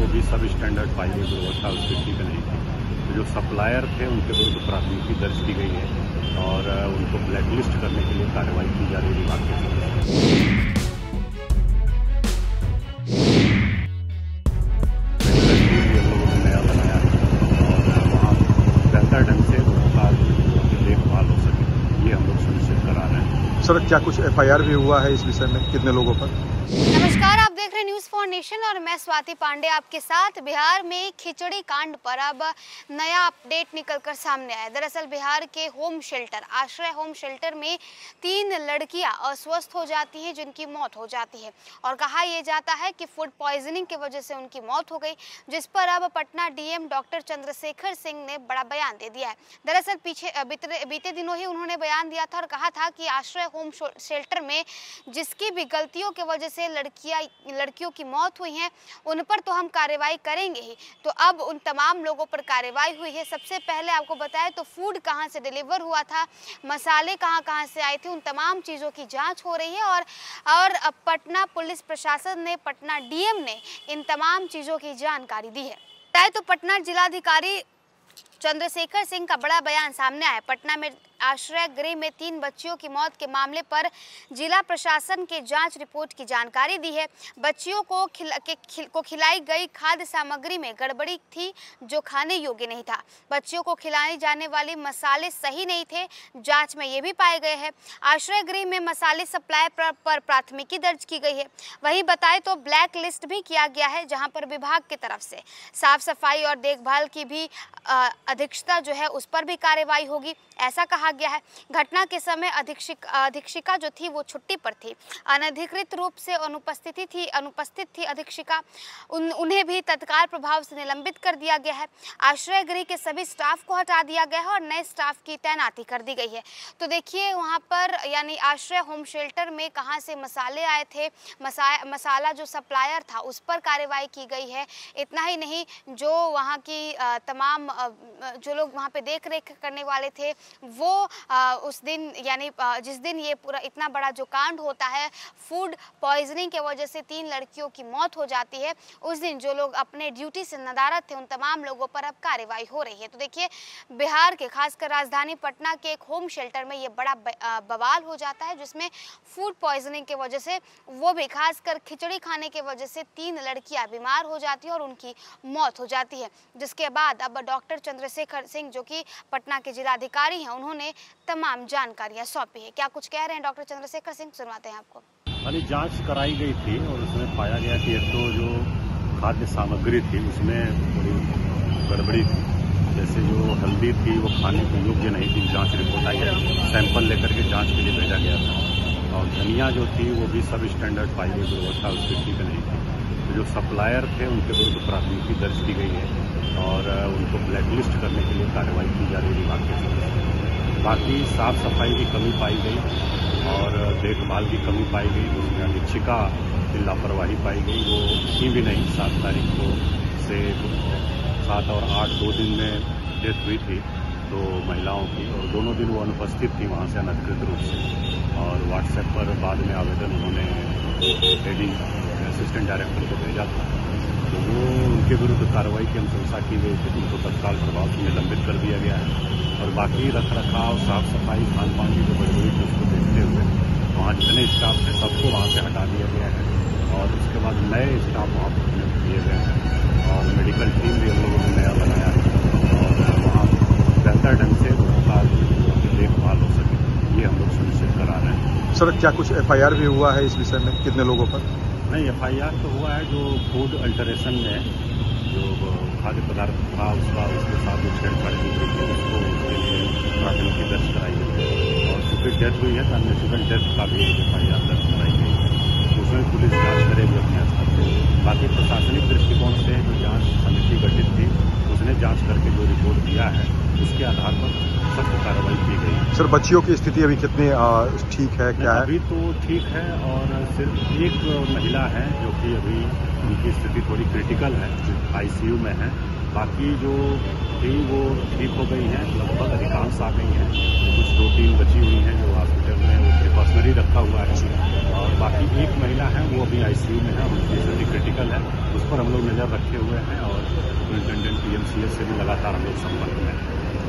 वो भी सब स्टैंडर्ड पाई गई गुणवत्ता उसकी ठीक नहीं थी। तो जो सप्लायर थे उनके विरुद्ध प्राथमिकी दर्ज की गई है और उनको ब्लैकलिस्ट करने के लिए कार्रवाई की जा रही है विभाग के तरफ से। बेहतर ढंग से लोगों का देखभाल हो सके, ये हम लोग सुनिश्चित करा रहे हैं। सर, क्या कुछ एफआईआर भी हुआ है इस विषय में, कितने लोगों पर? नमस्कार, आप देख रहे हैं न्यूज़ फॉर नेशन और मैं स्वाति पांडे आपके साथ। बिहार में खिचड़ी कांड पर अब नया अपडेट निकलकर सामने आया। दरअसल बिहार के होम शेल्टर, आश्रय होम शेल्टर में 3 लड़कियां अस्वस्थ हो जाती हैं जिनकी मौत हो जाती है और कहा यह जाता है कि फूड पॉइजनिंग की वजह से उनकी मौत हो गई, जिस पर अब पटना डीएम डॉक्टर चंद्रशेखर सिंह ने बड़ा बयान दे दिया है। दरअसल बीते दिनों ही उन्होंने बयान दिया था और कहा था कि आश्रय होम शेल्टर में जिसकी भी गलतियों की वजह से लड़कियों की मौत हुई है उन पर तो हम कार्रवाई करेंगे ही। तो अब उन तमाम लोगों पर कार्रवाई हुई है। सबसे पहले आपको बताएं तो फूड कहां से डिलीवर हुआ था, मसाले कहां से आए थे, उन तमाम चीज़ों की जांच हो रही है और अब पटना पुलिस प्रशासन ने, पटना डीएम ने इन तमाम चीज़ों की जानकारी दी है। तो पटना जिलाधिकारी चंद्रशेखर सिंह का बड़ा बयान सामने आया। पटना में आश्रय गृह में 3 बच्चियों की मौत के मामले पर जिला प्रशासन के जांच रिपोर्ट की जानकारी दी है। बच्चियों को खिलाई गई खाद्य सामग्री में गड़बड़ी थी जो खाने योग्य नहीं था। बच्चियों को खिलाए जाने वाले मसाले सही नहीं थे, जांच में ये भी पाए गए हैं। आश्रय गृह में मसाले सप्लाई पर प्राथमिकी दर्ज की गई है। वहीं बताएं तो ब्लैक लिस्ट भी किया गया है, जहां पर विभाग की तरफ से साफ सफाई और देखभाल की भी अधीक्षता जो है उस पर भी कार्रवाई होगी, ऐसा कहा गया है। घटना के समय अधीक्षिका जो थी वो छुट्टी पर थी, अनधिकृत रूप से अनुपस्थित थी अधीक्षिका। उन्हें भी तत्काल प्रभाव से निलंबित कर दिया गया है। आश्रय गृह के सभी स्टाफ को हटा दिया गया है और नए स्टाफ की तैनाती कर दी गई है। तो देखिए वहाँ पर यानी आश्रय होम शेल्टर में कहाँ से मसाले आए थे, मसाला जो सप्लायर था उस पर कार्रवाई की गई है। इतना ही नहीं, जो वहाँ की तमाम जो लोग वहाँ पे देख रेख करने वाले थे वो उस दिन यानी जिस दिन ये पूरा इतना बड़ा जो कांड होता है, फूड पॉइजनिंग के वजह से 3 लड़कियों की मौत हो जाती है, उस दिन जो लोग अपने ड्यूटी से नदारत थे उन तमाम लोगों पर अब कार्रवाई हो रही है। तो देखिए बिहार के खासकर राजधानी पटना के एक होम शेल्टर में ये बड़ा बवाल हो जाता है, जिसमें फूड पॉइजनिंग के वजह से, वो भी खासकर खिचड़ी खाने के वजह से 3 लड़कियां बीमार हो जाती है और उनकी मौत हो जाती है। जिसके बाद अब डॉक्टर चंद्रशेखर सिंह जो कि पटना के जिलाधिकारी हैं, उन्होंने तमाम जानकारियां सौंपी है। क्या कुछ कह रहे हैं डॉक्टर चंद्रशेखर सिंह, सुनवाते हैं आपको। जांच कराई गई थी और उसमें पाया गया कि एक तो जो खाद्य सामग्री थी उसमें थोड़ी गड़बड़ी थी। जैसे जो हल्दी थी वो खाने के योग्य नहीं थी। जांच रिपोर्ट आई है, सैंपल लेकर के जांच के लिए भेजा गया था। और धनिया जो थी वो भी सब स्टैंडर्ड पाई गई गुणवत्ता उसकी ठीक नहीं थी। तो जो सप्लायर थे उनके विरुद्ध प्राथमिकी दर्ज की गई है और उनको ब्लैकलिस्ट करने के लिए कार्रवाई की जा रही है विभाग के तरफ से। बाकी साफ सफाई की कमी पाई गई और देखभाल की कमी पाई गई, उसमें अधीक्षिका की लापरवाही पाई गई। वो थी भी नहीं, 7 तारीख को से 7 और 8 2 दिन में डेथ हुई थी 2 महिलाओं की, और दोनों दिन वो अनुपस्थित थी वहाँ से अनधिकृत रूप से। और व्हाट्सएप पर बाद में आवेदन उन्होंने हेडिंग असिस्टेंट डायरेक्टर को भेजा था, तो वो उनके विरुद्ध कार्रवाई की अनुशंसा की गई थी, उनको तत्काल प्रभाव से निलंबित कर दिया गया है। और बाकी रखरखाव, साफ सफाई, खान पान की जो गड़बड़ी थी उसको देखते हुए वहाँ जितने स्टाफ थे सबको वहाँ से हटा दिया गया है और उसके बाद नए स्टाफ वहाँ पर नियुक्त किए गए हैं और मेडिकल टीम भी हम लोगों ने नया बनाया है और वहाँ बेहतर ढंग से लोगों का देखभाल हो सके, ये हम लोग सुनिश्चित करा रहे हैं। सर, क्या कुछ एफआईआर भी हुआ है इस विषय में, कितने लोगों पर? नहीं, एफआईआर तो हुआ है। जो फूड अल्टरेशन में जो खाद्य पदार्थ था उसके साथ जो छेड़छाड़ की गई थी उसको उसके लिए प्राथमिकी दर्ज कराई गई है और चूंकि डेथ हुई है तो अननेचुरल डेथ का भी एफआईआर दर्ज कराई गई है। उसमें पुलिस जांच करेगी अपने स्तर पर। बाकी प्रशासनिक दृष्टिकोण से जो जांच समिति गठित थी उसने जांच करके जो रिपोर्ट दिया है उसके आधार पर सख्त कार्रवाई की गई। सर, बच्चियों की स्थिति अभी कितनी ठीक है, क्या है? अभी तो ठीक है और सिर्फ एक महिला है जो कि अभी उनकी स्थिति थोड़ी क्रिटिकल है, आईसीयू में है। बाकी जो थी वो ठीक हो गई हैं, लगभग अधिकांश आ गई हैं। कुछ 2-3 बची हुई हैं जो हॉस्पिटल में वो प्रिकॉशनरी रखा हुआ है और बाकी एक महिला है वो अभी आईसीयू में है, उनकी स्थिति क्रिटिकल है। उस पर हम लोग नज़र रखे हुए हैं और सुपरिंटेंडेंट पीएमसीएच से भी लगातार हम लोग संपर्क में हैं।